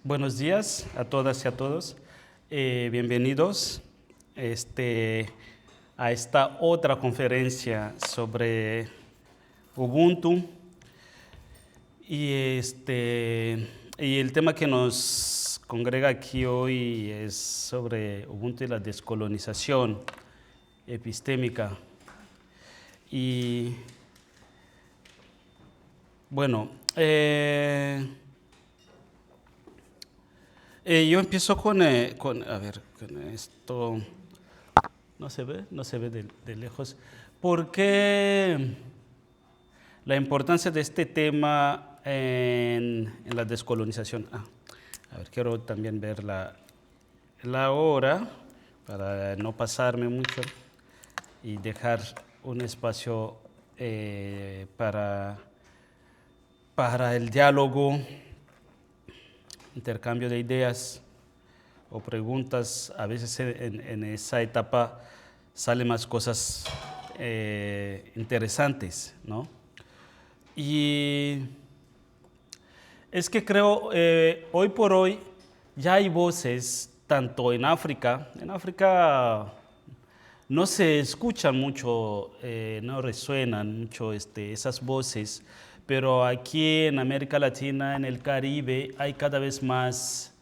Buenos días a todas y a todos. Bienvenidos a esta otra conferencia sobre Ubuntu. Y el tema que nos congrega aquí hoy es sobre Ubuntu y la descolonización epistémica. Y bueno, yo empiezo con esto. No se ve de lejos. ¿Por qué la importancia de este tema en la descolonización? Quiero también ver la hora para no pasarme mucho y dejar un espacio para el diálogo, intercambio de ideas o preguntas. A veces en esa etapa salen más cosas interesantes, ¿no? Y es que creo, hoy por hoy ya hay voces, tanto en África. En África no se escuchan mucho, no resuenan mucho esas voces, pero aquí en América Latina, en el Caribe, hay cada vez más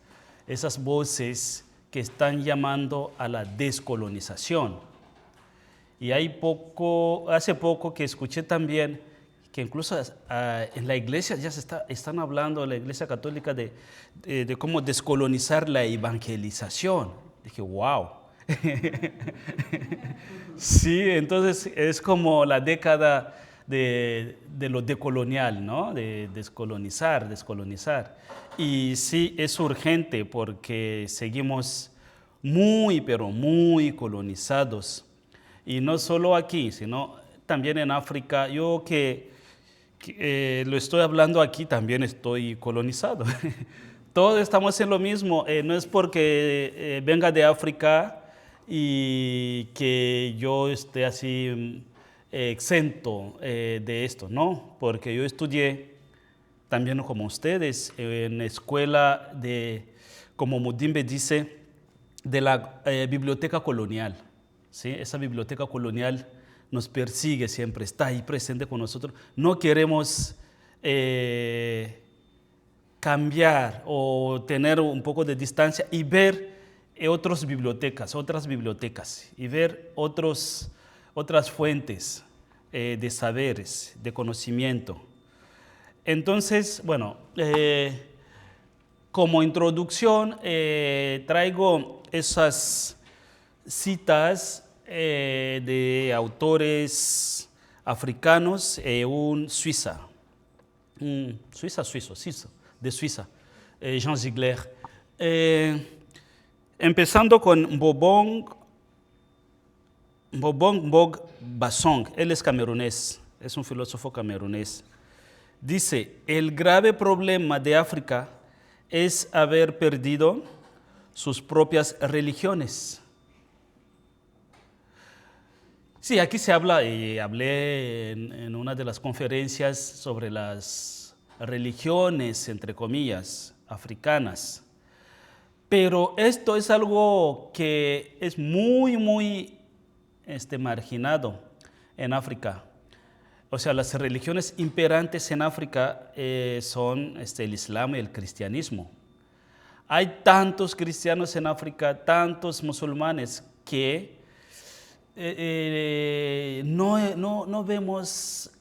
esas voces que están llamando a la descolonización. Y hace poco que escuché también que incluso en la iglesia ya están hablando, la iglesia católica, de cómo descolonizar la evangelización. Dije, wow. Sí, entonces es como la década de lo decolonial, ¿no? De descolonizar. Y sí, es urgente porque seguimos muy, pero muy colonizados. Y no solo aquí, sino también en África. Yo que lo estoy hablando aquí, también estoy colonizado. Todos estamos en lo mismo. No es porque venga de África y que yo esté así exento de esto, no, porque yo estudié también como ustedes en escuela como Mudimbe dice, de la biblioteca colonial. ¿Sí? Esa biblioteca colonial nos persigue siempre, está ahí presente con nosotros. No queremos cambiar o tener un poco de distancia y ver otras bibliotecas y ver otras fuentes de saberes, de conocimiento. Entonces, bueno, como introducción traigo esas citas de autores africanos, suizo, de Suiza, Jean Ziegler. Empezando con Mbobong Mbog Basong, él es camerunés, es un filósofo camerunés. Dice, el grave problema de África es haber perdido sus propias religiones. Sí, aquí se habla, y hablé en una de las conferencias sobre las religiones, entre comillas, africanas. Pero esto es algo que es muy marginado en África. O sea, las religiones imperantes en África son el Islam y el cristianismo. Hay tantos cristianos en África, tantos musulmanes que no vemos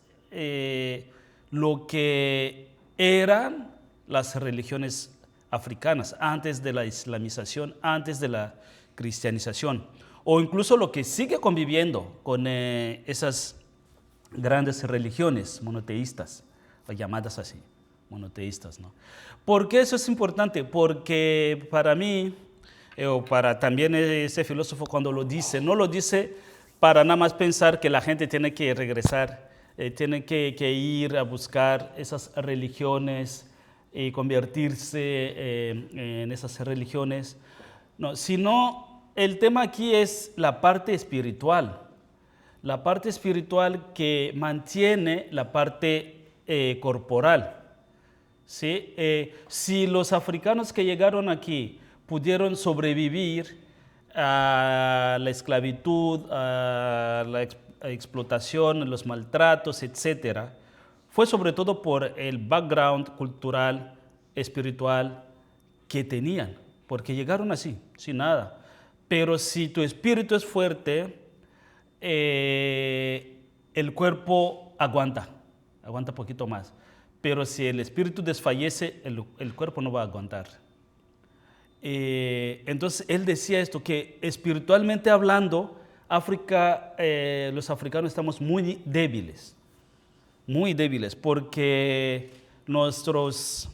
lo que eran las religiones africanas antes de la islamización, antes de la cristianización, o incluso lo que sigue conviviendo con esas grandes religiones monoteístas, o llamadas así, monoteístas, ¿no? ¿Por qué eso es importante? Porque para mí, o para también ese filósofo cuando lo dice, no lo dice para nada más pensar que la gente tiene que regresar, tiene que ir a buscar esas religiones y convertirse en esas religiones, no, sino el tema aquí es la parte espiritual que mantiene la parte corporal. ¿sí? Si los africanos que llegaron aquí pudieron sobrevivir a la esclavitud, a la explotación, los maltratos, etcétera, fue sobre todo por el background cultural, espiritual que tenían, porque llegaron así, sin nada. Pero si tu espíritu es fuerte, el cuerpo aguanta un poquito más. Pero si el espíritu desfallece, el cuerpo no va a aguantar. Entonces él decía esto, que espiritualmente hablando, África, los africanos estamos muy débiles, porque nuestros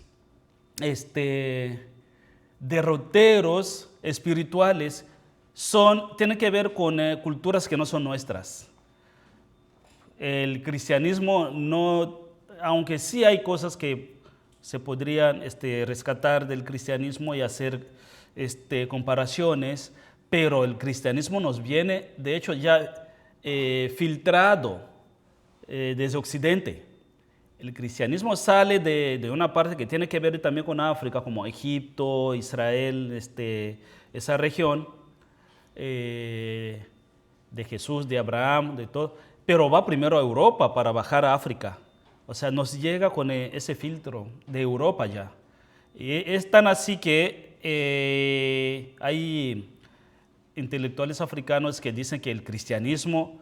derroteros espirituales tienen que ver con culturas que no son nuestras. El cristianismo no, aunque sí hay cosas que se podrían rescatar del cristianismo y hacer comparaciones, pero el cristianismo nos viene, de hecho, ya filtrado desde Occidente. El cristianismo sale de una parte que tiene que ver también con África, como Egipto, Israel, esa región de Jesús, de Abraham, de todo, pero va primero a Europa para bajar a África. O sea, nos llega con ese filtro de Europa ya. Y es tan así que hay intelectuales africanos que dicen que el cristianismo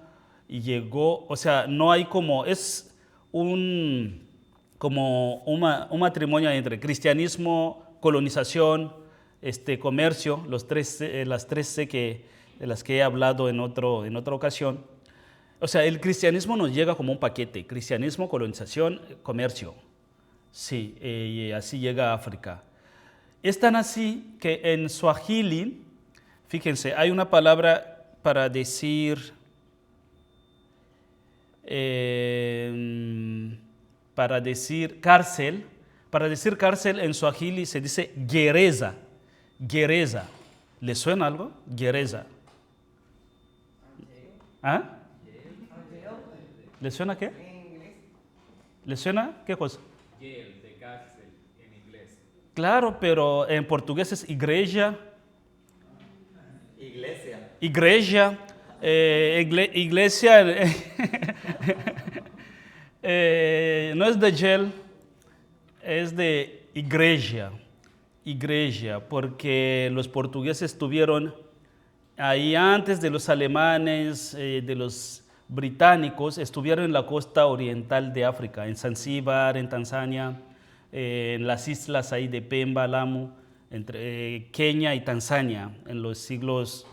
llegó, o sea, no hay como, es como un matrimonio entre cristianismo, colonización, comercio, las tres C de las que he hablado en otra ocasión. O sea, el cristianismo nos llega como un paquete, cristianismo, colonización, comercio. Sí, y así llega a África. Es tan así que en Swahili, fíjense, hay una palabra para decir cárcel. Para decir cárcel en Swahili se dice gereza. Gereza. ¿Le suena algo? Gereza. ¿Ah? ¿Le suena qué? ¿Le suena qué cosa? Jail, de cárcel, en inglés. Claro, pero en portugués es igreja. Iglesia. Igreja. Iglesia no es de jail, es de igreja. Igreja, porque los portugueses estuvieron ahí antes de los alemanes, de los británicos, estuvieron en la costa oriental de África, en Zanzíbar, en Tanzania, en las islas ahí de Pemba, Lamu, entre Kenia y Tanzania, en los siglos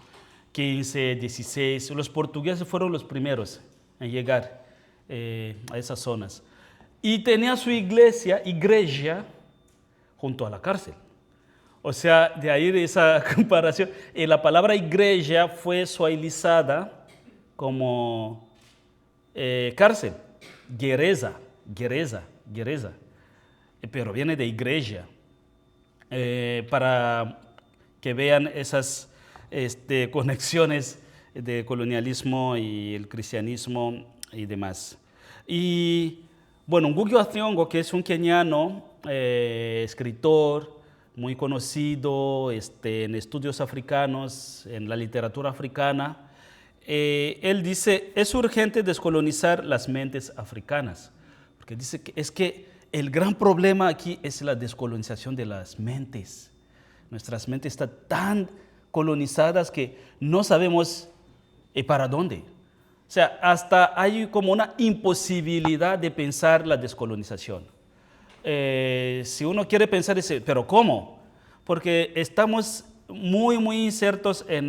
XV, XVI. Los portugueses fueron los primeros en llegar a esas zonas. Y tenía su iglesia, junto a la cárcel. O sea, de ahí esa comparación. Y la palabra iglesia fue suavizada como cárcel, gereza, pero viene de iglesia, para que vean esas conexiones de colonialismo y el cristianismo y demás. Y bueno, Ngugi wa Thiong'o, que es un keniano, escritor, muy conocido en estudios africanos, en la literatura africana, él dice, es urgente descolonizar las mentes africanas, porque dice que es que el gran problema aquí es la descolonización de las mentes. Nuestras mentes están tan colonizadas que no sabemos para dónde. O sea, hasta hay como una imposibilidad de pensar la descolonización. Si uno quiere pensar, dice, ¿pero cómo? Porque estamos muy insertos en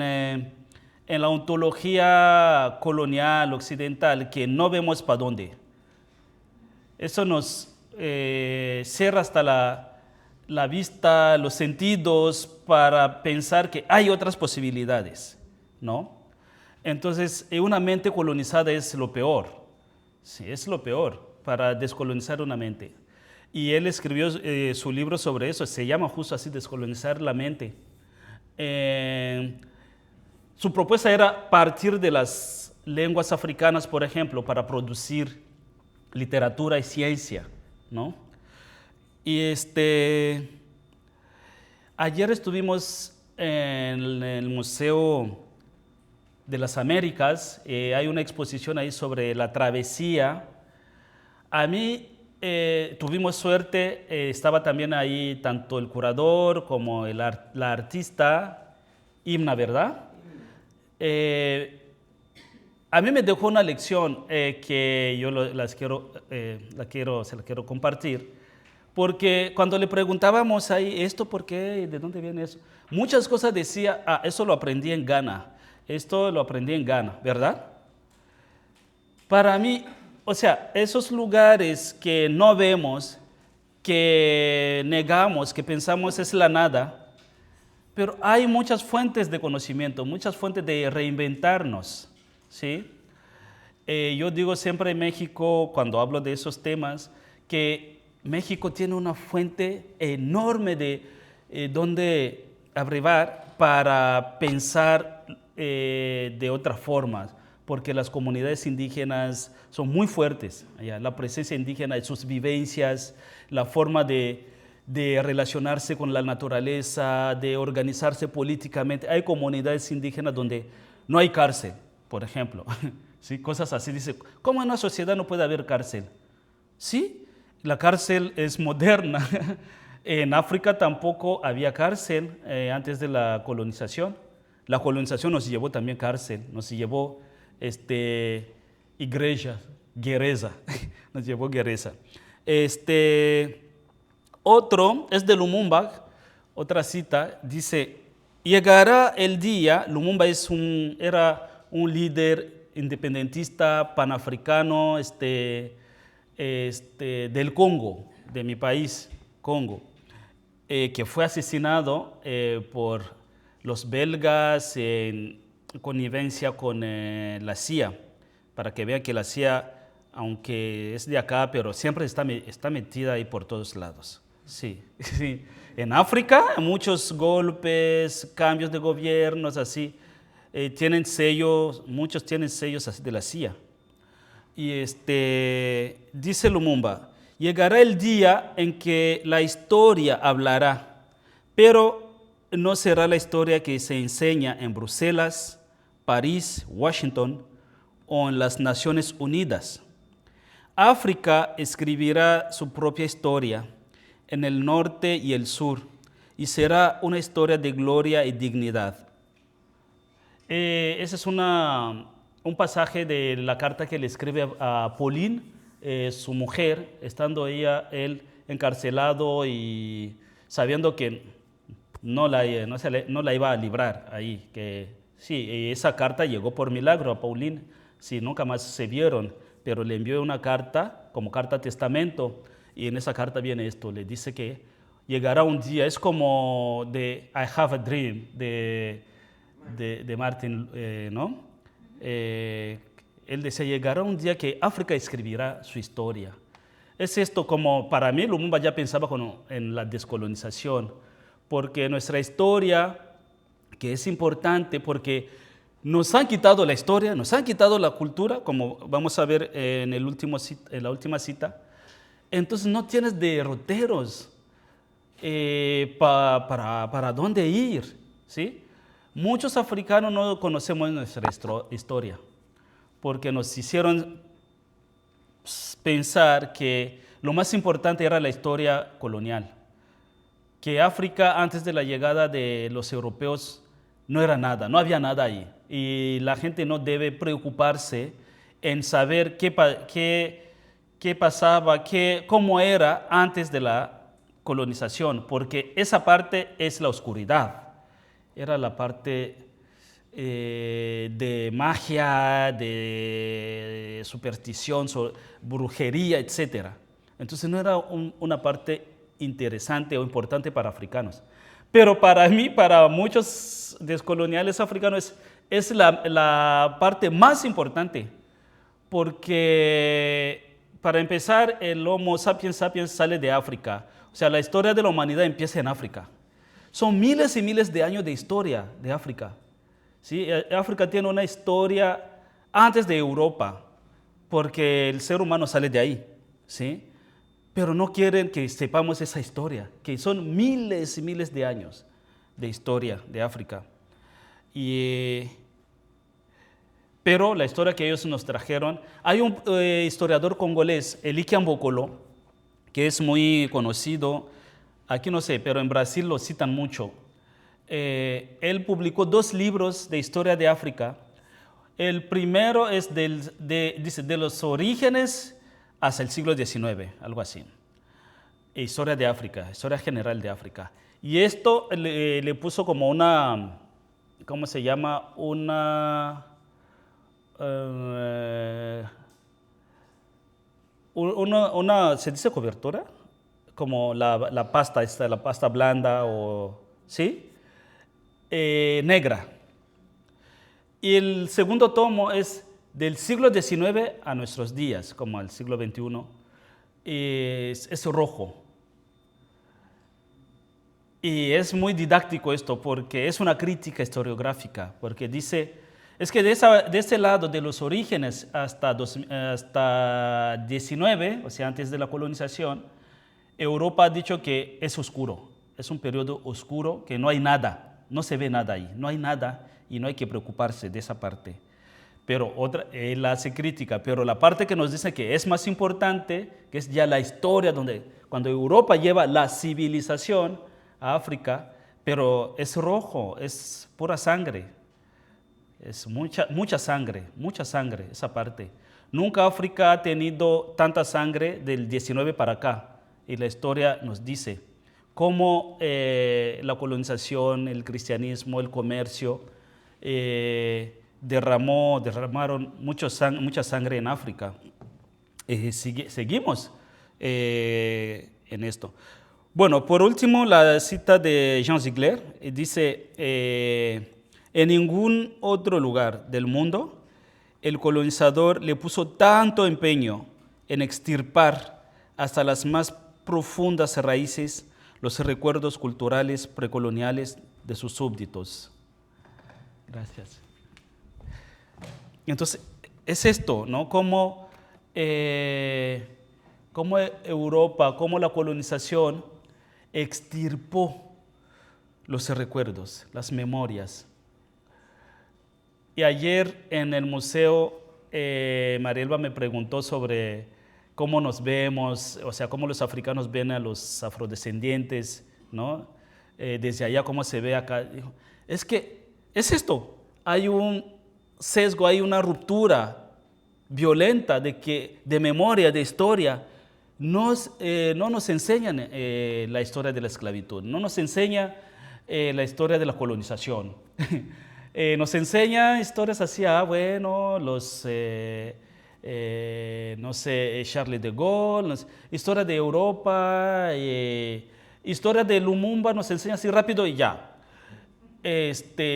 la ontología colonial occidental que no vemos para dónde. Eso nos cierra hasta la vista, los sentidos para pensar que hay otras posibilidades, ¿no? Entonces, una mente colonizada es lo peor, sí, es lo peor para descolonizar una mente. Y él escribió su libro sobre eso, se llama justo así, Descolonizar la mente. Su propuesta era partir de las lenguas africanas, por ejemplo, para producir literatura y ciencia, ¿no? Y ayer estuvimos en el Museo de las Américas. Hay una exposición ahí sobre la travesía. A mí tuvimos suerte, estaba también ahí tanto el curador como la artista, Imna, ¿verdad? Eh, a mí me dejó una lección que yo se la quiero compartir, porque cuando le preguntábamos ahí, ¿esto por qué? ¿De dónde viene eso? Muchas cosas decía, eso lo aprendí en Ghana, esto lo aprendí en Ghana, ¿verdad? Para mí, o sea, esos lugares que no vemos, que negamos, que pensamos es la nada, pero hay muchas fuentes de conocimiento, muchas fuentes de reinventarnos, ¿sí? Yo digo siempre en México, cuando hablo de esos temas, que México tiene una fuente enorme de donde abrivar para pensar de otras formas, porque las comunidades indígenas son muy fuertes, allá, la presencia indígena y sus vivencias, la forma de relacionarse con la naturaleza, de organizarse políticamente. Hay comunidades indígenas donde no hay cárcel, por ejemplo. ¿Sí? Cosas así. Dice, ¿cómo en una sociedad no puede haber cárcel? Sí, la cárcel es moderna. En África tampoco había cárcel antes de la colonización. La colonización nos llevó también cárcel, nos llevó iglesia, gereza, nos llevó gereza. Otro es de Lumumba, otra cita, dice, llegará el día, Lumumba era un líder independentista panafricano del Congo, de mi país, Congo, que fue asesinado por los belgas en connivencia con la CIA, para que vean que la CIA, aunque es de acá, pero siempre está metida ahí por todos lados. Sí, sí. En África, muchos golpes, cambios de gobiernos, así, tienen sellos, muchos tienen sellos así de la CIA. Y dice Lumumba, llegará el día en que la historia hablará, pero no será la historia que se enseña en Bruselas, París, Washington o en las Naciones Unidas. África escribirá su propia historia en el norte y el sur, y será una historia de gloria y dignidad. Ese es un pasaje de la carta que le escribe a Pauline, su mujer, estando él encarcelado y sabiendo que no la iba a librar ahí. Que, sí, esa carta llegó por milagro a Pauline, sí, nunca más se vieron, pero le envió una carta, como carta testamento, y en esa carta viene esto, le dice que llegará un día, es como de I Have a Dream, de Martin, ¿no? Él decía, llegará un día que África escribirá su historia. Es esto como, para mí, Lumumba ya pensaba en la descolonización, porque nuestra historia, que es importante, porque nos han quitado la historia, nos han quitado la cultura, como vamos a ver en la última cita. Entonces no tienes derroteros para dónde ir, ¿sí? Muchos africanos no conocemos nuestra historia porque nos hicieron pensar que lo más importante era la historia colonial, que África antes de la llegada de los europeos no era nada, no había nada ahí. Y la gente no debe preocuparse en saber qué pasaba, cómo era antes de la colonización, porque esa parte es la oscuridad. Era la parte de magia, de superstición, brujería, etc. Entonces no era una parte interesante o importante para africanos. Pero para mí, para muchos descoloniales africanos, es la parte más importante, porque para empezar, el Homo sapiens sapiens sale de África. O sea, la historia de la humanidad empieza en África. Son miles y miles de años de historia de África. ¿Sí? África tiene una historia antes de Europa, porque el ser humano sale de ahí. ¿Sí? pero no quieren que sepamos esa historia, que son miles y miles de años de historia de África. Pero la historia que ellos nos trajeron, hay un historiador congolés, Eliki Ambokolo, que es muy conocido, aquí no sé, pero en Brasil lo citan mucho. Él publicó 2 libros de historia de África. El primero es dice, de los orígenes hasta el siglo XIX, algo así. Historia de África, historia general de África. Y esto le puso como una, ¿cómo se llama? ¿Se dice cobertura? Como la pasta, la pasta blanda o, ¿sí? Negra. Y el segundo tomo es del siglo XIX a nuestros días, como al siglo XXI. Es rojo. Y es muy didáctico esto porque es una crítica historiográfica, porque dice, es que de este lado, de los orígenes hasta 19, o sea, antes de la colonización, Europa ha dicho que es oscuro, es un periodo oscuro, que no hay nada, no se ve nada ahí, no hay nada y no hay que preocuparse de esa parte. Pero él hace crítica, pero la parte que nos dice que es más importante, que es ya la historia, cuando Europa lleva la civilización a África, pero es rojo, es pura sangre, es mucha sangre esa parte. Nunca África ha tenido tanta sangre del 19 para acá, y la historia nos dice cómo la colonización, el cristianismo, el comercio, derramaron mucha sangre en África. Seguimos en esto. Bueno, por último, la cita de Jean Ziegler dice, en ningún otro lugar del mundo el colonizador le puso tanto empeño en extirpar hasta las más profundas raíces los recuerdos culturales precoloniales de sus súbditos. Gracias. Entonces, es esto, ¿no? Cómo Europa, cómo la colonización extirpó los recuerdos, las memorias. Y ayer en el museo, Marielba me preguntó sobre cómo nos vemos, o sea, cómo los africanos ven a los afrodescendientes, ¿no? Desde allá, cómo se ve acá. Dijo, es que es esto, hay un sesgo, hay una ruptura violenta de memoria, de historia. No nos enseñan la historia de la esclavitud, no nos enseña la historia de la colonización. Nos enseña historias así, bueno, no sé, Charles de Gaulle, historia de Europa, historia de Lumumba, nos enseña así rápido y ya.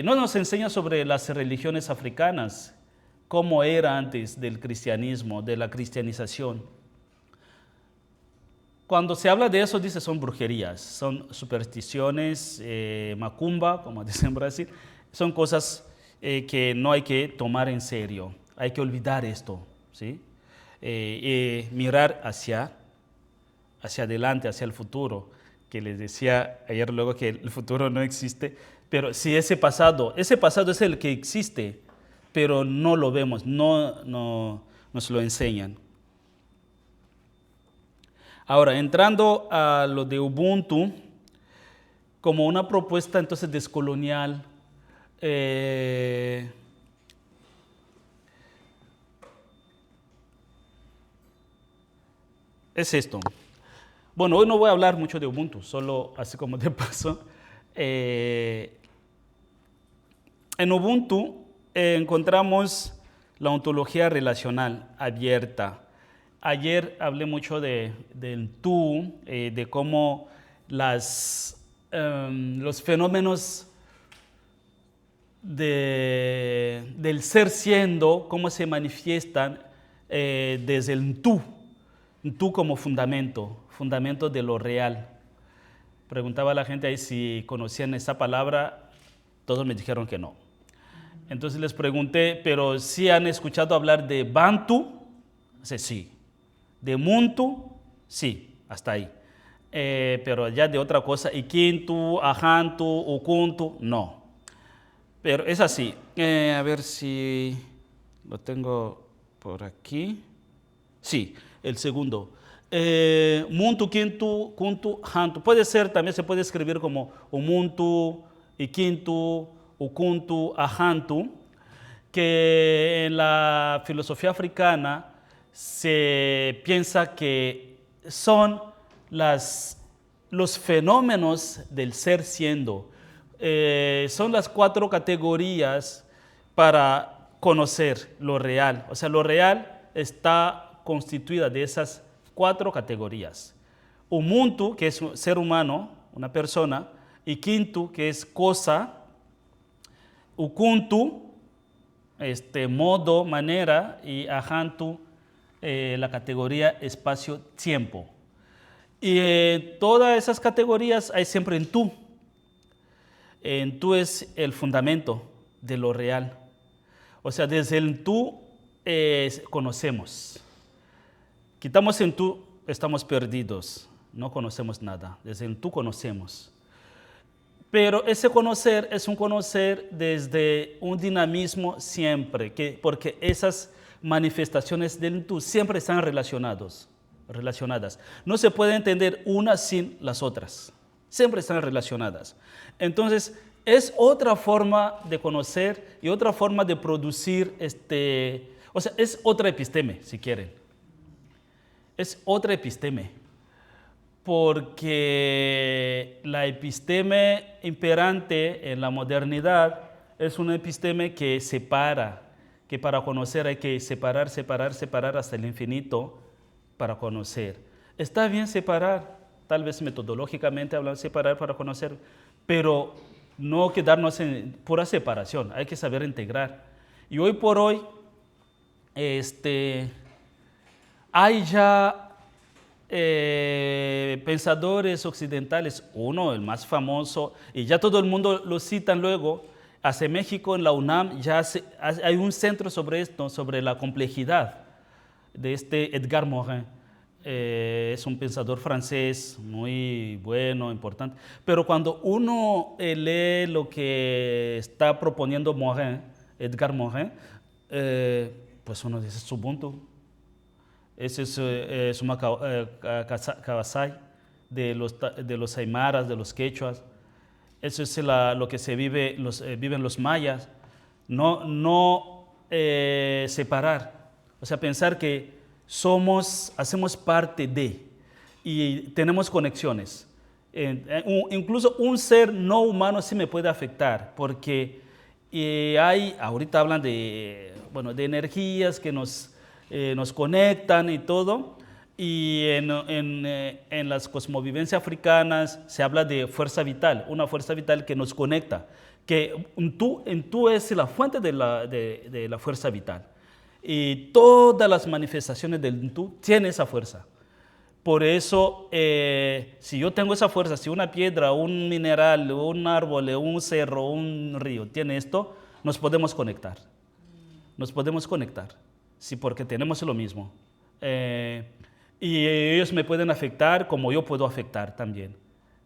No nos enseña sobre las religiones africanas, cómo era antes del cristianismo, de la cristianización. Cuando se habla de eso, dice, son brujerías, son supersticiones, macumba, como dicen en Brasil, son cosas que no hay que tomar en serio, hay que olvidar esto, ¿sí? Mirar hacia adelante, hacia el futuro, que les decía ayer luego que el futuro no existe, pero si ese pasado es el que existe, pero no lo vemos, no nos lo enseñan. Ahora, entrando a lo de Ubuntu, como una propuesta entonces descolonial, es esto. Bueno, hoy no voy a hablar mucho de Ubuntu, solo así como de paso. En Ubuntu encontramos la ontología relacional abierta. Ayer hablé mucho del tú, de cómo los fenómenos del ser siendo, cómo se manifiestan desde el tú como fundamento de lo real. Preguntaba a la gente ahí si conocían esa palabra, todos me dijeron que no. Entonces les pregunté, pero ¿sí han escuchado hablar de Bantu? Dice, sí. ¿De Muntu? Sí. hasta ahí. Pero ya de otra cosa, Ikintu, Ajantu, Ukuntu, no. Pero es así. A ver si lo tengo por aquí. Sí, el segundo. Muntu, Kintu, Kuntu, Hantu. Puede ser, también se puede escribir como Umuntu, Ikintu, Ukuntu, Ajantu, que en la filosofía africana se piensa que son los fenómenos del ser siendo. Son las 4 categorías para conocer lo real. O sea, lo real está constituida de esas 4 categorías. Umuntu, que es un ser humano, una persona. Ikintu, que es cosa. Ukuntu, modo, manera. Y Ajantu, la categoría espacio-tiempo. Y en todas esas categorías hay siempre en tú. En tú es el fundamento de lo real. O sea, desde el tú conocemos. Quitamos en tú, estamos perdidos, no conocemos nada. Desde el tú conocemos. Pero ese conocer es un conocer desde un dinamismo siempre, porque esas manifestaciones del tú siempre están relacionadas. No se puede entender una sin las otras. Siempre están relacionadas. Entonces, es otra forma de conocer y otra forma de producir, o sea, es otra episteme, si quieren. Es otra episteme, porque la episteme imperante en la modernidad es una episteme que separa, que para conocer hay que separar hasta el infinito para conocer. Está bien separar, tal vez metodológicamente hablando, separar para conocer, pero no quedarnos en pura separación, hay que saber integrar. Y hoy por hoy, hay ya pensadores occidentales, uno, el más famoso, y ya todo el mundo lo citan luego, hacia México en la UNAM ya hay un centro sobre esto, sobre la complejidad de Edgar Morin. Es un pensador francés muy bueno, importante, pero cuando uno lee lo que está proponiendo Morin, Edgar Morin, pues uno dice Ubuntu. Ese es Suma Kawasai de los aymaras, de los quechuas. Eso es lo que viven los mayas. No separar, o sea, pensar que hacemos parte de y tenemos conexiones. Incluso un ser no humano sí me puede afectar, porque ahorita hablan de energías que nos conectan y todo, y en las cosmovivencias africanas se habla de fuerza vital, una fuerza vital que nos conecta, que en tú es la fuente de la fuerza vital. Y todas las manifestaciones del tú tienen esa fuerza. Por eso, si yo tengo esa fuerza, si una piedra, un mineral, un árbol, un cerro, un río tiene esto, nos podemos conectar. Nos podemos conectar, sí, porque tenemos lo mismo. Y ellos me pueden afectar como yo puedo afectar también,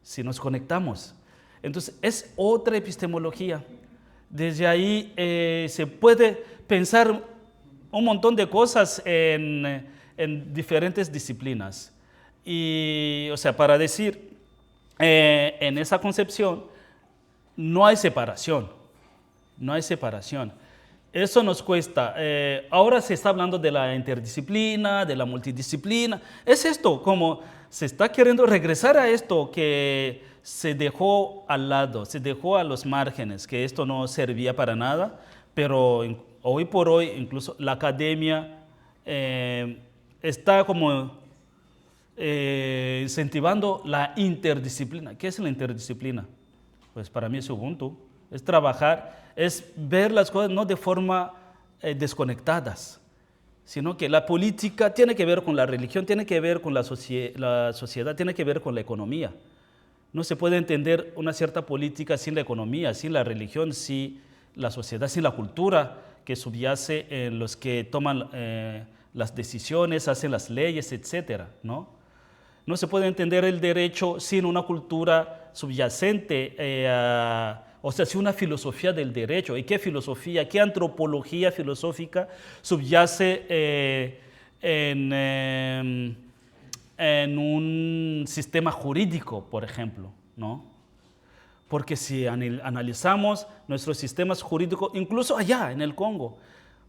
si nos conectamos. Entonces, es otra epistemología. Desde ahí se puede pensar un montón de cosas en diferentes disciplinas. Y, o sea, para decir, en esa concepción no hay separación, no hay separación. Eso nos cuesta. Ahora se está hablando de la interdisciplina, de la multidisciplina. Es esto, como se está queriendo regresar a esto que se dejó al lado, se dejó a los márgenes, que esto no servía para nada, pero hoy por hoy incluso la academia está como incentivando la interdisciplina. ¿Qué es la interdisciplina? Pues para mí es Ubuntu, es trabajar, es ver las cosas no de forma desconectadas, sino que la política tiene que ver con la religión, tiene que ver con la sociedad, tiene que ver con la economía. No se puede entender una cierta política sin la economía, sin la religión, sin la sociedad, sin la cultura que subyace en los que toman las decisiones, hacen las leyes, etcétera, ¿no? No se puede entender el derecho sin una cultura subyacente, o sea, sin una filosofía del derecho. ¿Y qué filosofía, qué antropología filosófica subyace en un sistema jurídico, por ejemplo, ¿no? Porque si analizamos nuestros sistemas jurídicos, incluso allá en el Congo,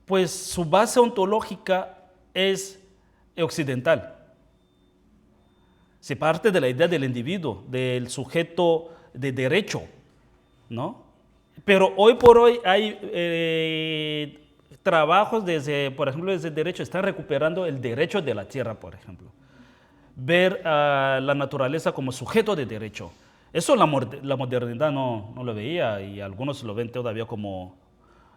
pues su base ontológica es occidental. Se parte de la idea del individuo, del sujeto de derecho, ¿no? Pero hoy por hoy hay trabajos desde, por ejemplo, desde el derecho, están recuperando el derecho de la tierra, por ejemplo. Ver a la naturaleza como sujeto de derecho. Eso la modernidad no lo veía y algunos lo ven todavía como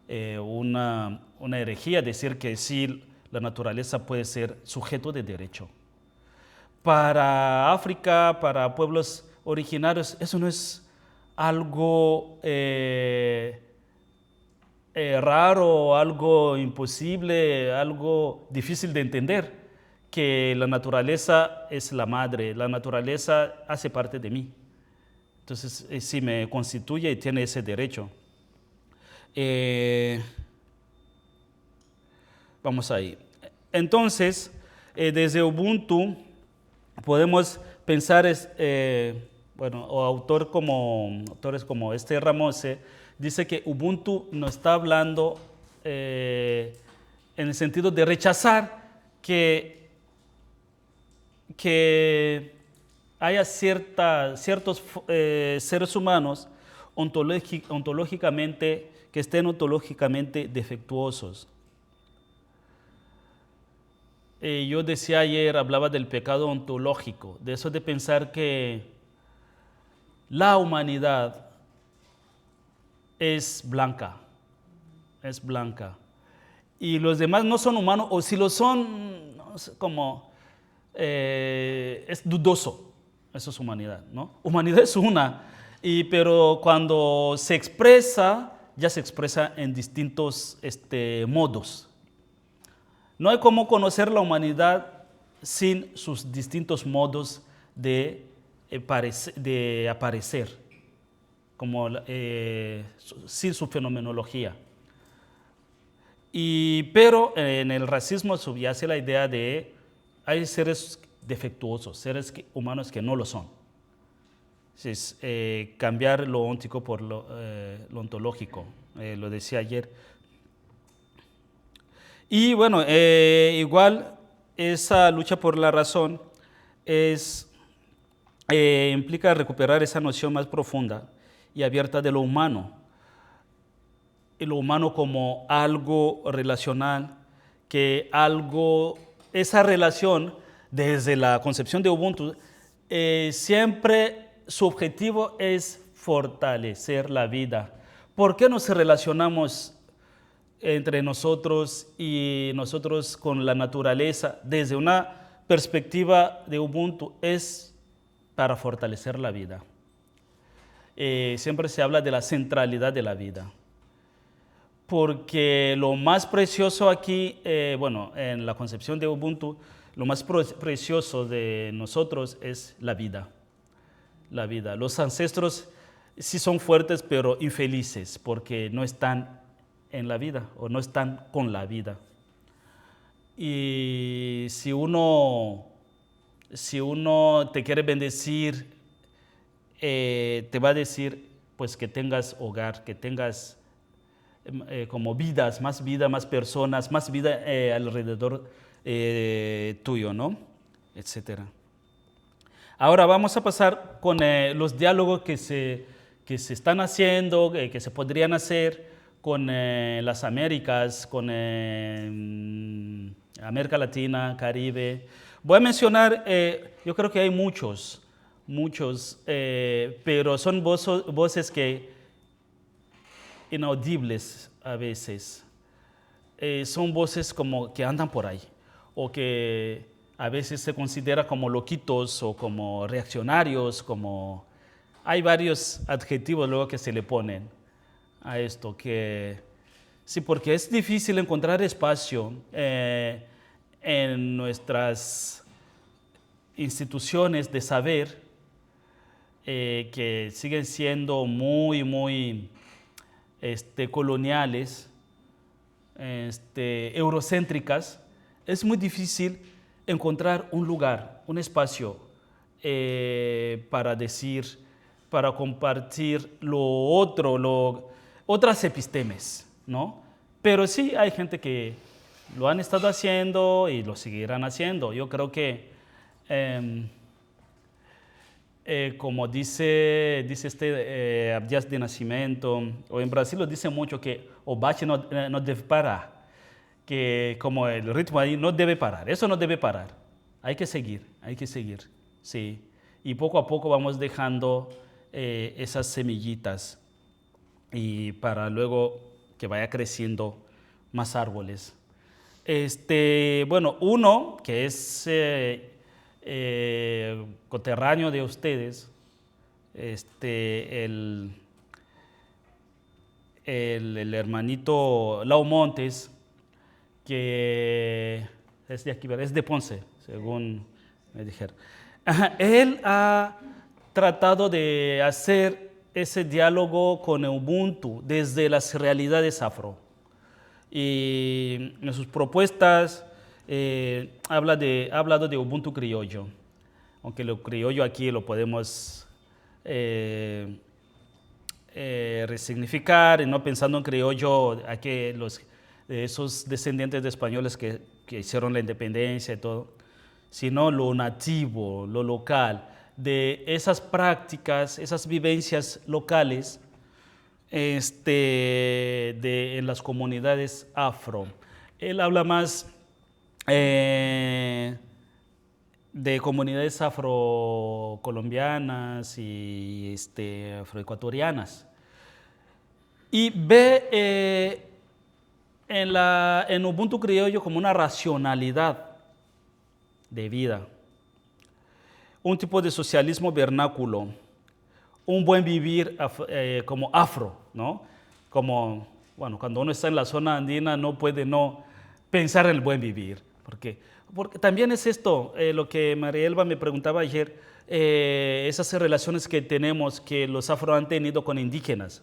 una herejía, decir que sí, la naturaleza puede ser sujeto de derecho. Para África, para pueblos originarios, eso no es algo raro, algo imposible, algo difícil de entender, que la naturaleza es la madre, la naturaleza hace parte de mí. Entonces, sí me constituye y tiene ese derecho. Vamos ahí. Entonces, desde Ubuntu podemos pensar, autores como Esther Ramose, dice que Ubuntu nos está hablando en el sentido de rechazar que haya ciertos seres humanos ontológicamente, que estén ontológicamente defectuosos. Yo decía ayer, hablaba del pecado ontológico, de eso de pensar que la humanidad es blanca, y los demás no son humanos, o si lo son, no sé, es dudoso, eso es humanidad, ¿no? Humanidad es una, pero cuando se expresa, ya se expresa en distintos modos. No hay cómo conocer la humanidad sin sus distintos modos de aparecer, sin su fenomenología. Pero en el racismo subyace la idea de hay seres defectuosos, seres humanos que no lo son. Es cambiar lo óntico por lo ontológico, lo decía ayer. Y bueno, igual esa lucha por la razón implica recuperar esa noción más profunda y abierta de lo humano. Y lo humano como algo relacional, esa relación desde la concepción de Ubuntu, siempre su objetivo es fortalecer la vida. ¿Por qué nos relacionamos entre nosotros y nosotros con la naturaleza? Desde una perspectiva de Ubuntu es para fortalecer la vida. Siempre se habla de la centralidad de la vida, porque lo más precioso aquí, en la concepción de Ubuntu, lo más precioso de nosotros es la vida. La vida. Los ancestros sí son fuertes, pero infelices, porque no están en la vida o no están con la vida. Y si uno te quiere bendecir, te va a decir pues que tengas hogar, que tengas como más vida, más personas, más vida alrededor tuyo, ¿no? Etcétera. Ahora vamos a pasar con los diálogos que se están haciendo, que se podrían hacer con las Américas, con América Latina, Caribe. Voy a mencionar, yo creo que hay muchos, pero son voces inaudibles a veces. Son voces como que andan por ahí, o que a veces se considera como loquitos o como reaccionarios, hay varios adjetivos luego que se le ponen a esto, sí, porque es difícil encontrar espacio en nuestras instituciones de saber que siguen siendo muy coloniales, eurocéntricas, es muy difícil encontrar un lugar, un espacio para decir, para compartir lo otro, otras epistemes, ¿no? Pero sí hay gente que lo han estado haciendo y lo seguirán haciendo. Yo creo que, como dice Abdias de Nascimento, o en Brasil lo dice mucho que o bate no debe parar, que como el ritmo ahí no debe parar, eso no debe parar, hay que seguir, sí. Y poco a poco vamos dejando esas semillitas y para luego que vaya creciendo más árboles. Bueno, uno que es coterráneo de ustedes, el hermanito Lau Montes, que es de aquí, es de Ponce, según me dijeron. Él ha tratado de hacer ese diálogo con Ubuntu desde las realidades afro. Y en sus propuestas ha hablado de Ubuntu criollo, aunque lo criollo aquí lo podemos resignificar, y no pensando en criollo, aquí esos descendientes de españoles que hicieron la independencia y todo, sino lo nativo, lo local, de esas prácticas, esas vivencias locales en las comunidades afro. Él habla más de comunidades afrocolombianas y afroecuatorianas. Y ve en Ubuntu criollo como una racionalidad de vida, un tipo de socialismo vernáculo, un buen vivir como afro, ¿no? Como, bueno, cuando uno está en la zona andina no puede no pensar en el buen vivir, porque también es esto, lo que María Elba me preguntaba ayer, esas relaciones que tenemos, que los afro han tenido con indígenas,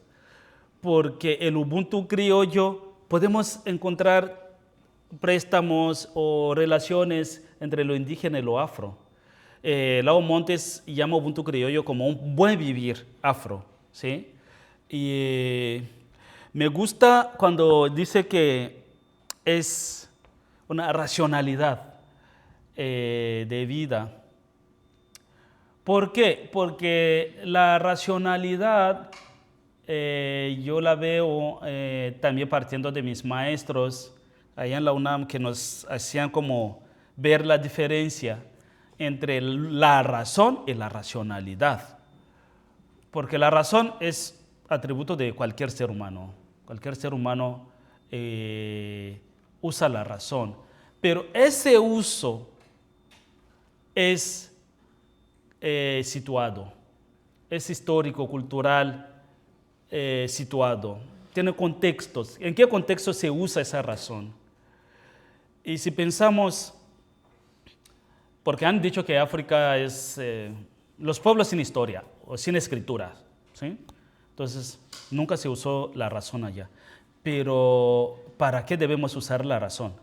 porque el Ubuntu criollo podemos encontrar préstamos o relaciones entre lo indígena y lo afro. Lau Montes llama Ubuntu criollo como un buen vivir afro, ¿sí? Y me gusta cuando dice que es una racionalidad de vida. ¿Por qué? Porque la racionalidad yo la veo también partiendo de mis maestros allá en la UNAM, que nos hacían como ver la diferencia entre la razón y la racionalidad. Porque la razón es atributo de cualquier ser humano. Cualquier ser humano usa la razón. Pero ese uso es situado, es histórico, cultural, situado. Tiene contextos. ¿En qué contexto se usa esa razón? Y si pensamos, porque han dicho que África es los pueblos sin historia o sin escritura, ¿sí? Entonces, nunca se usó la razón allá. Pero, ¿para qué debemos usar la razón?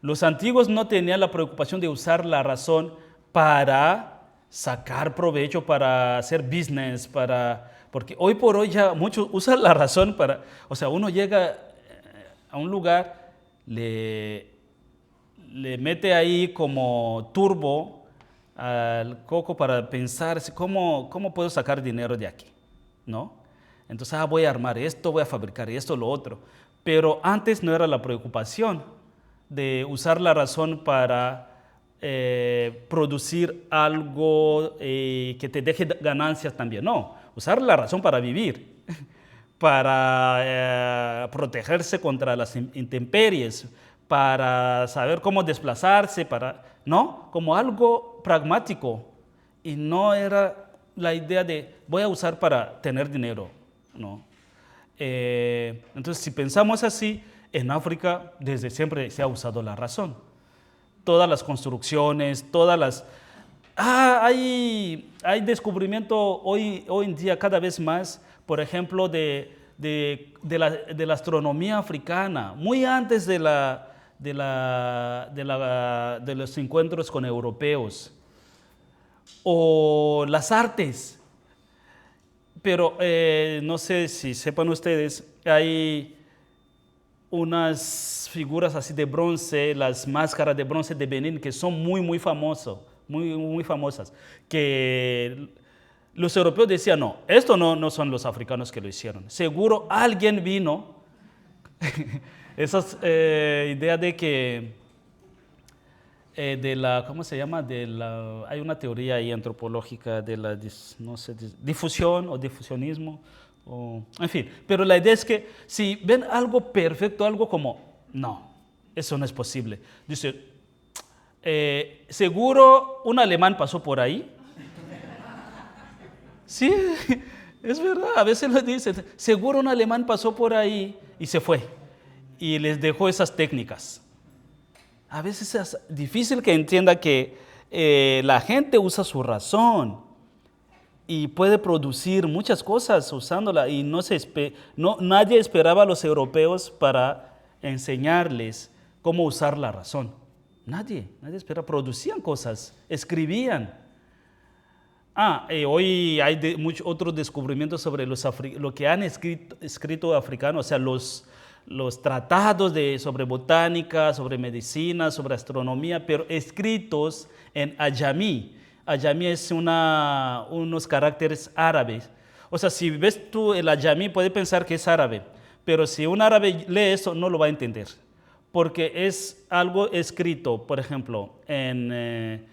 Los antiguos no tenían la preocupación de usar la razón para sacar provecho, para hacer business, porque hoy por hoy ya muchos usan la razón para, o sea, uno llega a un lugar, le mete ahí como turbo al coco para pensar cómo puedo sacar dinero de aquí, ¿no? Entonces, voy a armar esto, voy a fabricar esto, lo otro. Pero antes no era la preocupación de usar la razón para producir algo que te deje ganancias también. No, usar la razón para vivir, para protegerse contra las intemperies, para saber cómo desplazarse, ¿no? Como algo pragmático. Y no era la idea de voy a usar para tener dinero, ¿no? Entonces, si pensamos así, en África desde siempre se ha usado la razón. todas las construcciones, todas las... hay descubrimiento hoy en día cada vez más, por ejemplo, de la astronomía africana, muy antes de los encuentros con europeos, o las artes. Pero no sé si sepan ustedes, hay unas figuras así de bronce, las máscaras de bronce de Benín, que son muy famosas, que los europeos decían, no, esto no son los africanos que lo hicieron. Seguro alguien vino, esas ideas de que ¿cómo se llama? Hay una teoría ahí antropológica de la, no sé, difusión o difusionismo, en fin. Pero la idea es que si ven algo perfecto, algo como, no, eso no es posible. Dice, seguro un alemán pasó por ahí. Sí, es verdad, a veces lo dicen, seguro un alemán pasó por ahí y se fue y les dejó esas técnicas. A veces es difícil que entienda que la gente usa su razón y puede producir muchas cosas usándola y nadie esperaba a los europeos para enseñarles cómo usar la razón. Nadie esperaba, producían cosas, escribían. Hoy hay muchos otros descubrimientos sobre lo que han escrito africanos, o sea, los tratados sobre botánica, sobre medicina, sobre astronomía, pero escritos en ayamí. Ayamí es unos caracteres árabes. O sea, si ves tú el ayamí, puedes pensar que es árabe, pero si un árabe lee eso, no lo va a entender, porque es algo escrito, por ejemplo, en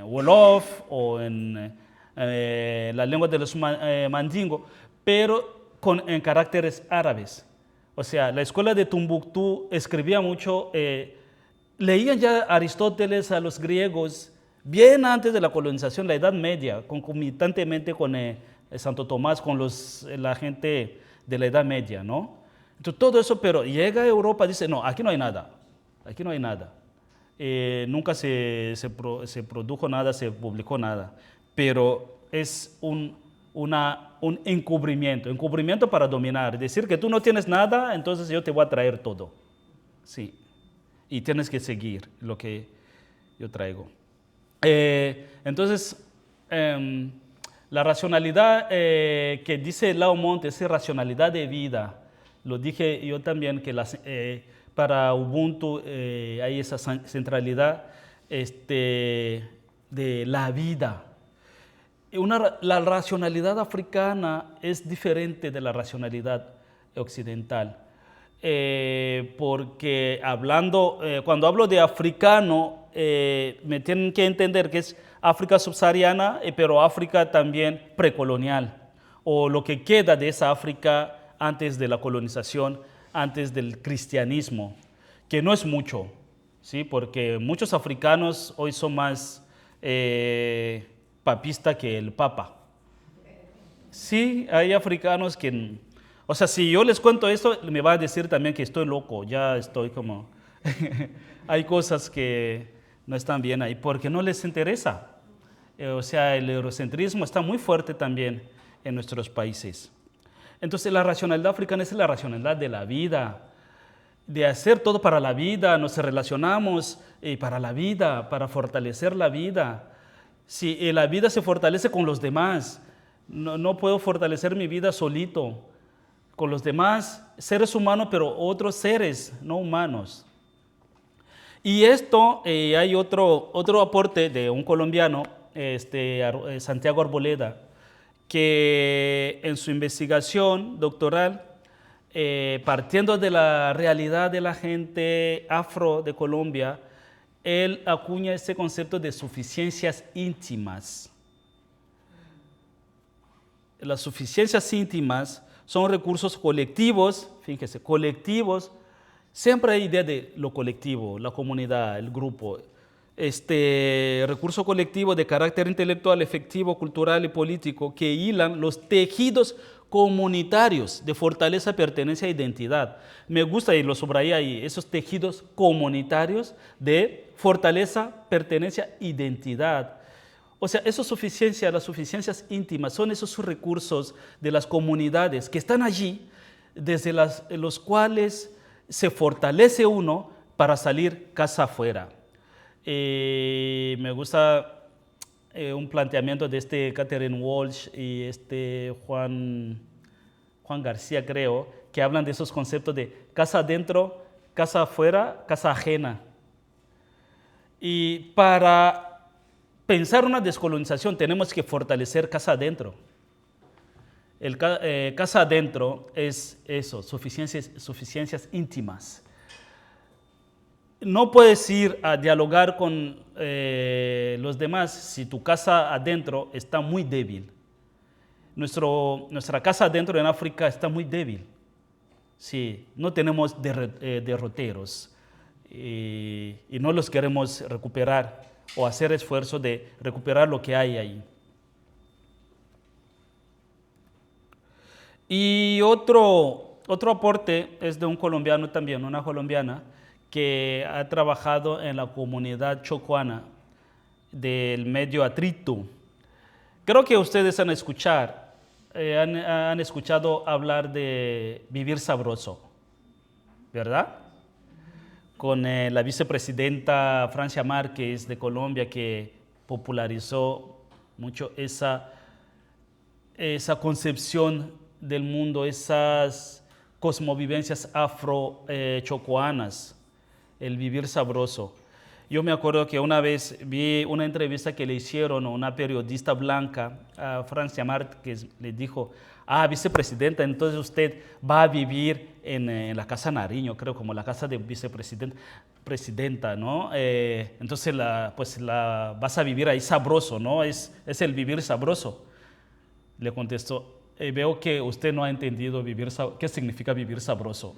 Wolof o en la lengua de los mandingo, pero en caracteres árabes. O sea, la escuela de Tombuctú escribía mucho, leían ya Aristóteles, a los griegos, bien antes de la colonización, la Edad Media, concomitantemente con Santo Tomás, con la gente de la Edad Media, ¿no? Entonces, todo eso, pero llega a Europa y dice, no, aquí no hay nada, aquí no hay nada. Nunca se produjo nada, se publicó nada, pero es un encubrimiento para dominar, decir que tú no tienes nada, entonces yo te voy a traer todo, sí, y tienes que seguir lo que yo traigo. Entonces, la racionalidad que dice Laumont es racionalidad de vida. Lo dije yo también, que para Ubuntu hay esa centralidad de la vida. La racionalidad africana es diferente de la racionalidad occidental, porque cuando hablo de africano, me tienen que entender que es África subsahariana, pero África también precolonial, o lo que queda de esa África antes de la colonización, antes del cristianismo, que no es mucho, ¿sí? Porque muchos africanos hoy son más papista que el Papa. Sí, hay africanos que, o sea, si yo les cuento esto, me va a decir también que estoy loco, ya estoy como, hay cosas que no están bien ahí, porque no les interesa. O sea, el eurocentrismo está muy fuerte también en nuestros países. Entonces, la racionalidad africana es la racionalidad de la vida, de hacer todo para la vida, nos relacionamos para la vida, para fortalecer la vida. Si la vida se fortalece con los demás, no puedo fortalecer mi vida solito, con los demás seres humanos, pero otros seres no humanos. Y esto, hay otro aporte de un colombiano, Santiago Arboleda, que en su investigación doctoral, partiendo de la realidad de la gente afro de Colombia, él acuña este concepto de suficiencias íntimas. Las suficiencias íntimas son recursos colectivos, fíjense, colectivos. Siempre hay idea de lo colectivo, la comunidad, el grupo. Recurso colectivo de carácter intelectual, efectivo, cultural y político que hilan los tejidos comunitarios de fortaleza, pertenencia e identidad. Me gusta y lo subrayé ahí, esos tejidos comunitarios de fortaleza, pertenencia, identidad. O sea, esa suficiencia, las suficiencias íntimas, son esos recursos de las comunidades que están allí, desde los cuales se fortalece uno para salir casa afuera. Me gusta un planteamiento de Catherine Walsh y Juan García, creo, que hablan de esos conceptos de casa adentro, casa afuera, casa ajena. Y para pensar una descolonización tenemos que fortalecer casa adentro. Casa adentro es eso, suficiencias íntimas. No puedes ir a dialogar con los demás si tu casa adentro está muy débil. Nuestra casa adentro en África está muy débil. Sí, no tenemos derroteros y no los queremos recuperar o hacer esfuerzo de recuperar lo que hay ahí. Y otro aporte es de un colombiano también, una colombiana, que ha trabajado en la comunidad chocuana del medio Atrito. Creo que ustedes han escuchado hablar de vivir sabroso, ¿verdad? Con la vicepresidenta Francia Márquez de Colombia, que popularizó mucho esa concepción del mundo, esas cosmovivencias afro-chocuanas, el vivir sabroso. Yo me acuerdo que una vez vi una entrevista que le hicieron a una periodista blanca, a Francia Márquez, le dijo, vicepresidenta, entonces usted va a vivir en la Casa Nariño, creo, como la casa de vicepresidenta, ¿no? Entonces vas a vivir ahí sabroso, ¿no? Es el vivir sabroso. Le contestó, veo que usted no ha entendido qué significa vivir sabroso.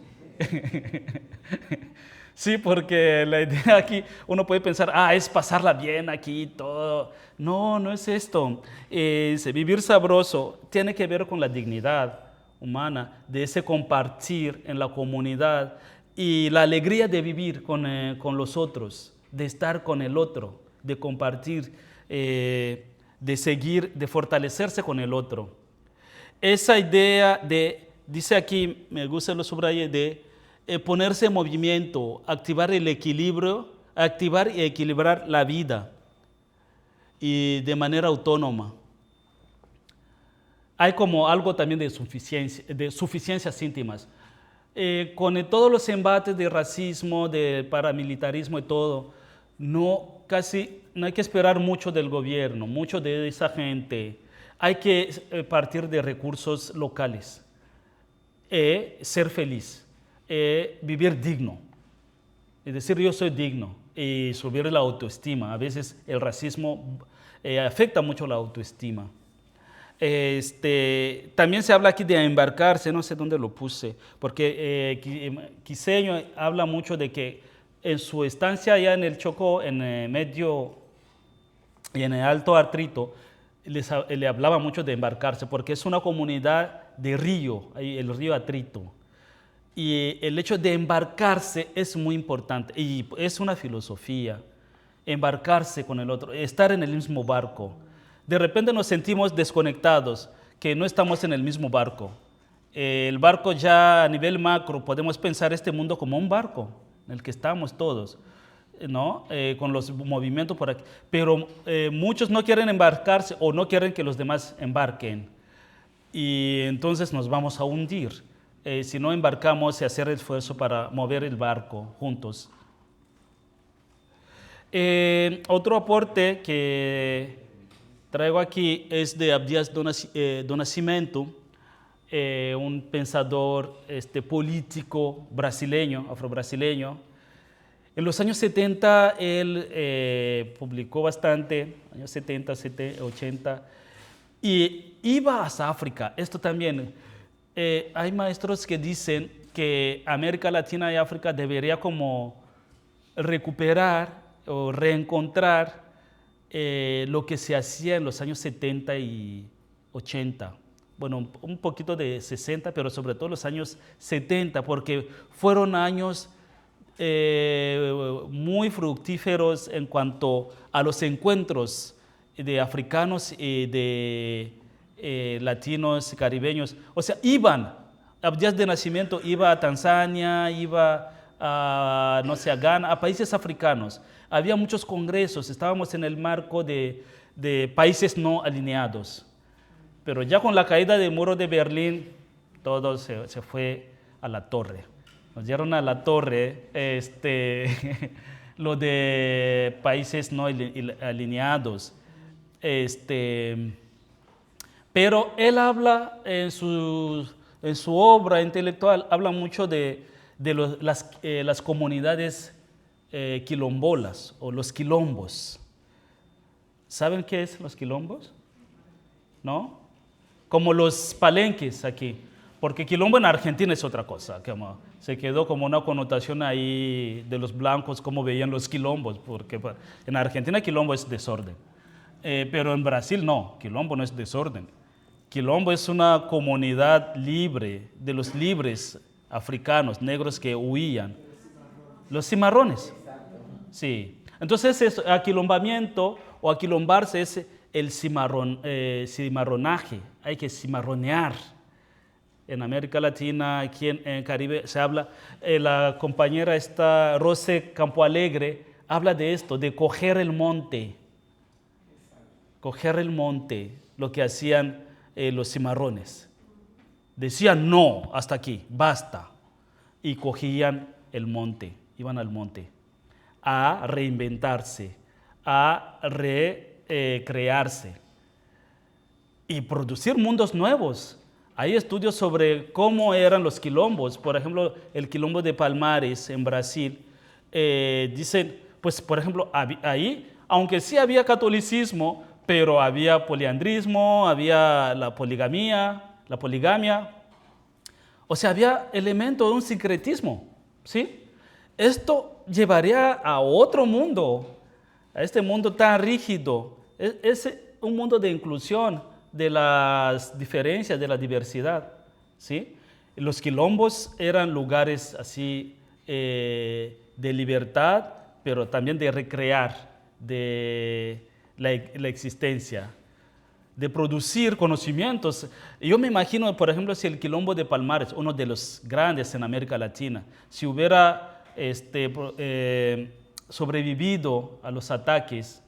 Sí, porque la idea aquí, uno puede pensar, es pasarla bien aquí, todo. No, no es esto. Vivir sabroso tiene que ver con la dignidad humana, de ese compartir en la comunidad y la alegría de vivir con los otros, de estar con el otro, de compartir, de seguir, de fortalecerse con el otro. Esa idea dice aquí, me gusta lo subrayé, de ponerse en movimiento, activar el equilibrio, activar y equilibrar la vida y de manera autónoma. Hay como algo también de suficiencias íntimas. Con todos los embates de racismo, de paramilitarismo y todo, no hay que esperar mucho del gobierno, mucho de esa gente. Hay que partir de recursos locales, ser feliz. Vivir digno, es decir, yo soy digno y subir la autoestima. A veces el racismo afecta mucho la autoestima. También se habla aquí de embarcarse, no sé dónde lo puse, porque Quiseño habla mucho de que en su estancia allá en el Chocó, en medio y en el Alto Atrito, le hablaba mucho de embarcarse, porque es una comunidad de río, el río Atrito. Y el hecho de embarcarse es muy importante y es una filosofía, embarcarse con el otro, estar en el mismo barco. De repente nos sentimos desconectados, que no estamos en el mismo barco. El barco ya a nivel macro, podemos pensar este mundo como un barco en el que estamos todos, ¿no? Con los movimientos por aquí. Pero muchos no quieren embarcarse o no quieren que los demás embarquen. Y entonces nos vamos a hundir. Si no embarcamos y hacer el esfuerzo para mover el barco juntos. Otro aporte que traigo aquí es de Abdias do Nascimento, un pensador político brasileño, afrobrasileño. En los años 70 él publicó bastante, años 70, 80, y iba hasta África. Esto también, hay maestros que dicen que América Latina y África debería como recuperar o reencontrar lo que se hacía en los años 70 y 80, bueno, un poquito de 60, pero sobre todo los años 70, porque fueron años muy fructíferos en cuanto a los encuentros de africanos y de latinos, caribeños. O sea, Abdías de Nacimiento iba a Tanzania, iba a, no sé, a Ghana, a países africanos. Había muchos congresos, estábamos en el marco de países no alineados. Pero ya con la caída del muro de Berlín, todo se fue a la torre. Nos dieron a la torre lo de países no alineados. Pero él habla en su obra intelectual, habla mucho de las comunidades quilombolas o los quilombos. ¿Saben qué es los quilombos? ¿No? Como los palenques aquí, porque quilombo en Argentina es otra cosa, se quedó como una connotación ahí de los blancos, cómo veían los quilombos, porque en Argentina quilombo es desorden, pero en Brasil no, quilombo no es desorden. Quilombo es una comunidad libre, de los libres africanos, negros que huían. Los cimarrones. Sí. Entonces, aquilombamiento o aquilombarse es el cimarronaje. Hay que cimarronear. En América Latina, aquí en Caribe, se habla, la compañera esta, Rose Campoalegre, habla de esto, de coger el monte. Coger el monte, lo que hacían los cimarrones. Decían no, hasta aquí, basta. Y cogían el monte, iban al monte a reinventarse, a recrearse y producir mundos nuevos. Hay estudios sobre cómo eran los quilombos. Por ejemplo, el quilombo de Palmares en Brasil. Dicen, pues por ejemplo, ahí, aunque sí había catolicismo, pero había poliandrismo, había la poligamia. O sea, había elemento de un sincretismo, ¿sí? Esto llevaría a otro mundo, a este mundo tan rígido. Es un mundo de inclusión, de las diferencias, de la diversidad, ¿sí? Los quilombos eran lugares así de libertad, pero también de recrear, de la existencia, de producir conocimientos. Yo me imagino, por ejemplo, si el quilombo de Palmares, uno de los grandes en América Latina, si hubiera sobrevivido a los ataques,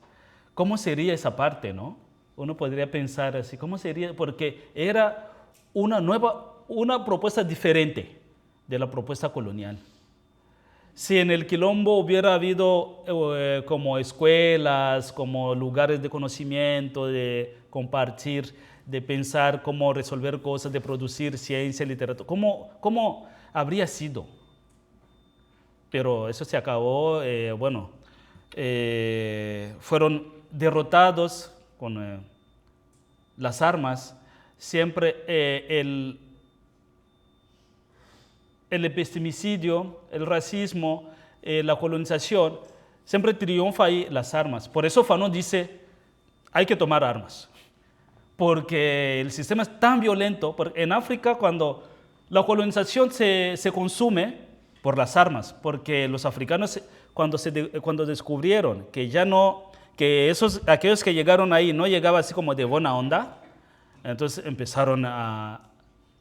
¿cómo sería esa parte, no? Uno podría pensar así, ¿cómo sería? Porque era una propuesta diferente de la propuesta colonial. Si en el quilombo hubiera habido como escuelas, como lugares de conocimiento, de compartir, de pensar cómo resolver cosas, de producir ciencia, literatura, ¿cómo habría sido? Pero eso se acabó, fueron derrotados con las armas. Siempre el epistemicidio, el racismo, la colonización, siempre triunfa ahí las armas. Por eso Fanon dice, hay que tomar armas, porque el sistema es tan violento. En África, cuando la colonización se consume por las armas, porque los africanos cuando descubrieron que ya no, que aquellos que llegaron ahí no llegaban así como de buena onda, entonces empezaron a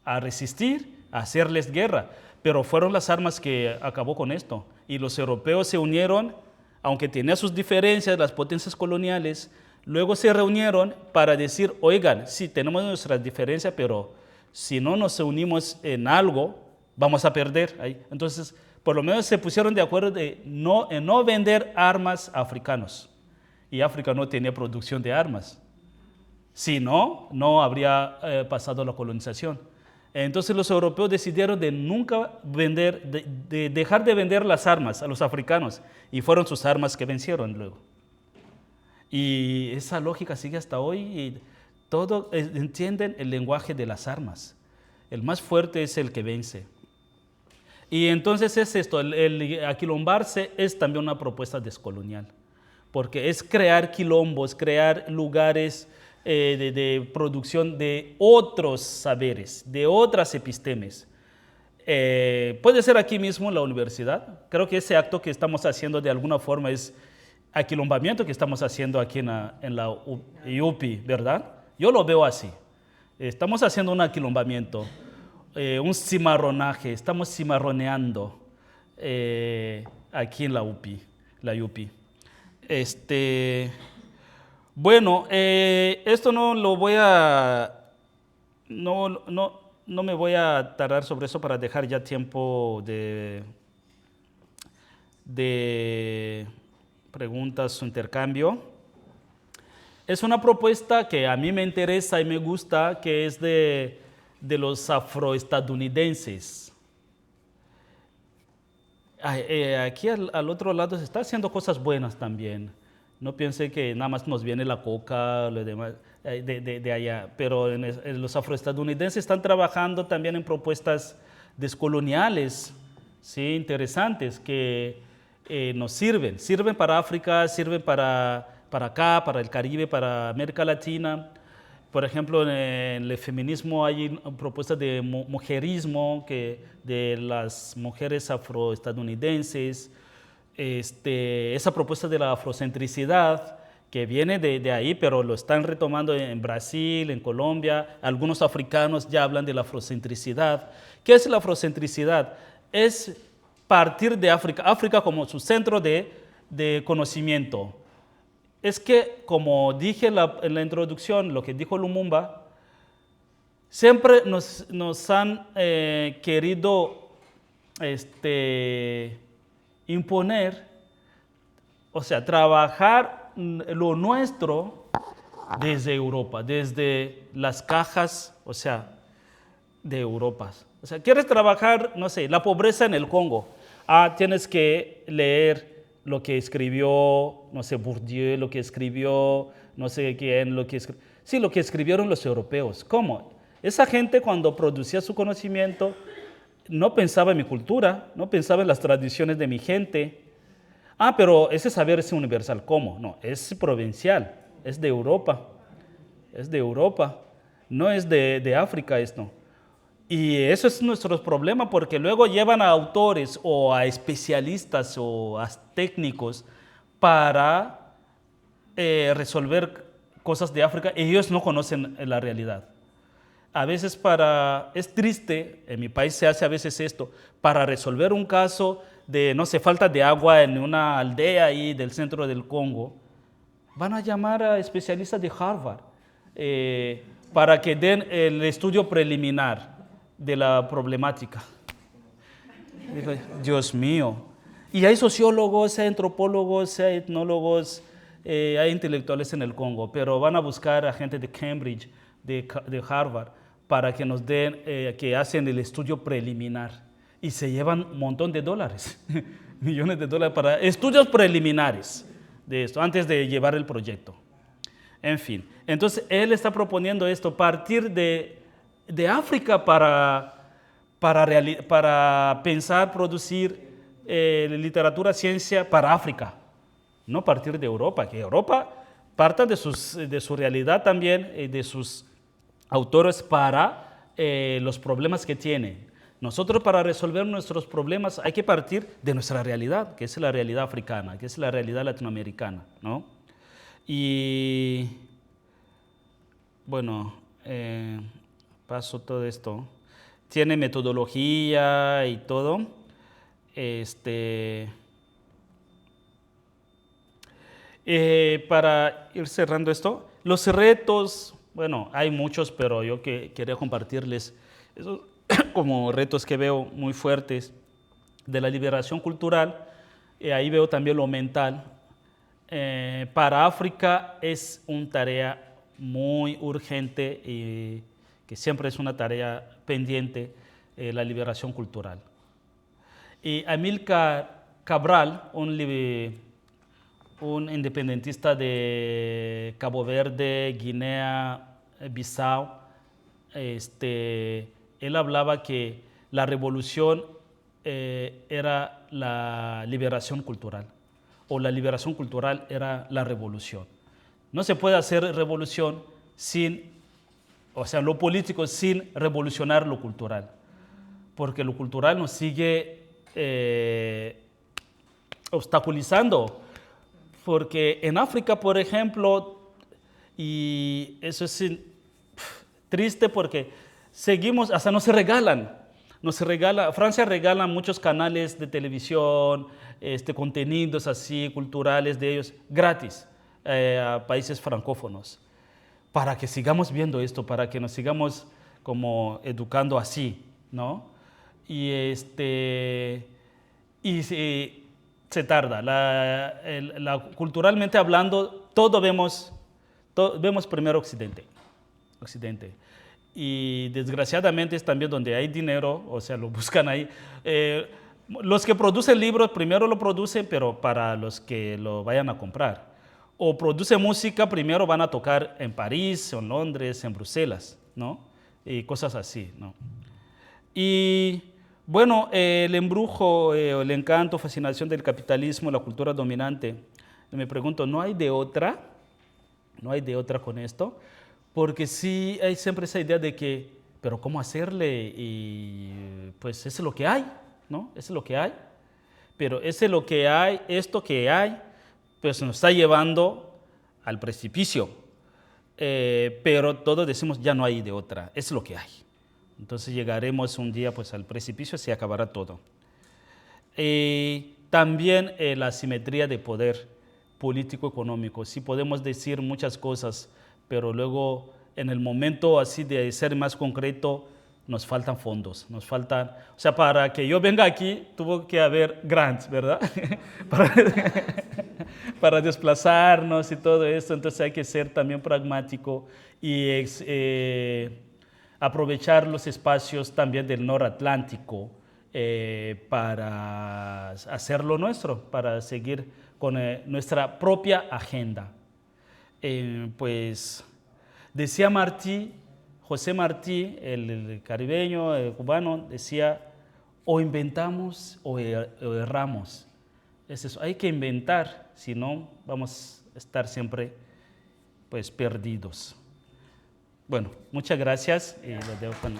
resistir, a hacerles guerra. Pero fueron las armas que acabó con esto. Y los europeos se unieron, aunque tenían sus diferencias, las potencias coloniales, luego se reunieron para decir, oigan, sí, tenemos nuestras diferencias, pero si no nos unimos en algo, vamos a perder ahí. Entonces, por lo menos se pusieron de acuerdo en no vender armas a africanos. Y África no tenía producción de armas. Si no, no habría pasado la colonización. Entonces los europeos decidieron de nunca vender, de dejar de vender las armas a los africanos, y fueron sus armas que vencieron luego. Y esa lógica sigue hasta hoy, y todos entienden el lenguaje de las armas. El más fuerte es el que vence. Y entonces es esto, el aquilombarse es también una propuesta descolonial, porque es crear quilombos, crear lugares de producción de otros saberes, de otras epistemes. Puede ser aquí mismo en la universidad. Creo que ese acto que estamos haciendo de alguna forma es aquilombamiento que estamos haciendo aquí en la IUPI, ¿verdad? Yo lo veo así. Estamos haciendo un aquilombamiento, un cimarronaje, estamos cimarroneando aquí en la UPI, la IUPI. Bueno, esto no lo voy a, no me voy a tardar sobre eso para dejar ya tiempo de preguntas o intercambio. Es una propuesta que a mí me interesa y me gusta, que es de los afroestadounidenses. Aquí al otro lado se está haciendo cosas buenas también. No piense que nada más nos viene la coca, lo demás, de allá, pero los afroestadounidenses están trabajando también en propuestas descoloniales, ¿sí? Interesantes, que nos sirven para África, sirven para acá, para el Caribe, para América Latina. Por ejemplo, en el feminismo hay propuestas de mujerismo de las mujeres afroestadounidenses. Esa propuesta de la afrocentricidad que viene de ahí, pero lo están retomando en Brasil, en Colombia. Algunos africanos ya hablan de la afrocentricidad. ¿Qué es la afrocentricidad? Es partir de África, África como su centro de conocimiento. Es que, como dije en la introducción, lo que dijo Lumumba, siempre nos han querido imponer, o sea, trabajar lo nuestro desde Europa, desde las cajas, o sea, de Europa. O sea, quieres trabajar, no sé, la pobreza en el Congo. Tienes que leer lo que escribió, no sé, Bourdieu, lo que escribió, no sé quién, lo que escribieron los europeos. ¿Cómo? Esa gente cuando producía su conocimiento no pensaba en mi cultura, no pensaba en las tradiciones de mi gente. Pero ese saber es universal. ¿Cómo? No, es provincial, es de Europa, no es de África esto. Y eso es nuestro problema, porque luego llevan a autores o a especialistas o a técnicos para resolver cosas de África. Ellos no conocen la realidad. A veces es triste, en mi país se hace a veces esto, para resolver un caso de, no sé, falta de agua en una aldea ahí del centro del Congo, van a llamar a especialistas de Harvard para que den el estudio preliminar de la problemática. Dios mío. Y hay sociólogos, hay antropólogos, hay etnólogos, hay intelectuales en el Congo, pero van a buscar a gente de Cambridge, de Harvard, para que nos den, que hacen el estudio preliminar. Y se llevan un montón de dólares, millones de dólares para estudios preliminares de esto, antes de llevar el proyecto. En fin, entonces él está proponiendo esto, partir de África para pensar, producir literatura, ciencia para África, no partir de Europa, que Europa parta de su realidad también, de sus autores para los problemas que tienen. Nosotros para resolver nuestros problemas hay que partir de nuestra realidad, que es la realidad africana, que es la realidad latinoamericana, ¿no? Y bueno, paso todo esto. Tiene metodología y todo. Para ir cerrando esto, los retos, bueno, hay muchos, pero yo quería compartirles esos como retos que veo muy fuertes de la liberación cultural. Ahí veo también lo mental. Para África es una tarea muy urgente y que siempre es una tarea pendiente, la liberación cultural. Y Amílcar Cabral, un independentista de Cabo Verde, Guinea, Bissau, él hablaba que la revolución era la liberación cultural, o la liberación cultural era la revolución. No se puede hacer revolución lo político sin revolucionar lo cultural, porque lo cultural nos sigue obstaculizando, porque en África, por ejemplo, y eso es triste porque seguimos, hasta Francia regala muchos canales de televisión, contenidos así culturales de ellos gratis a países francófonos, para que sigamos viendo esto, para que nos sigamos como educando así, ¿no? Y se tarda. Culturalmente hablando, vemos primero Occidente. Y desgraciadamente es también donde hay dinero, o sea, lo buscan ahí. Los que producen libros primero lo producen, pero para los que lo vayan a comprar. O producen música, primero van a tocar en París, en Londres, en Bruselas, ¿no? Y cosas así, ¿no? Y bueno, el embrujo, el encanto, fascinación del capitalismo, la cultura dominante, me pregunto, ¿no hay de otra? ¿No hay de otra con esto? Porque sí hay siempre esa idea de que, pero ¿cómo hacerle? Y pues eso es lo que hay, ¿no? Eso es lo que hay. Pero ese es lo que hay, esto que hay, pues nos está llevando al precipicio. Pero todos decimos, ya no hay de otra, es lo que hay. Entonces llegaremos un día pues, al precipicio y se acabará todo. También la asimetría de poder político-económico. Sí podemos decir muchas cosas, pero luego en el momento así de ser más concreto nos faltan fondos, o sea, para que yo venga aquí tuvo que haber grants, ¿verdad? para desplazarnos y todo esto, entonces hay que ser también pragmático y aprovechar los espacios también del noratlántico para hacer lo nuestro, para seguir con nuestra propia agenda. Pues decía José Martí, el caribeño, el cubano, decía, o inventamos o erramos. Es eso, hay que inventar, si no vamos a estar siempre pues, perdidos. Bueno, muchas gracias y los dejo con...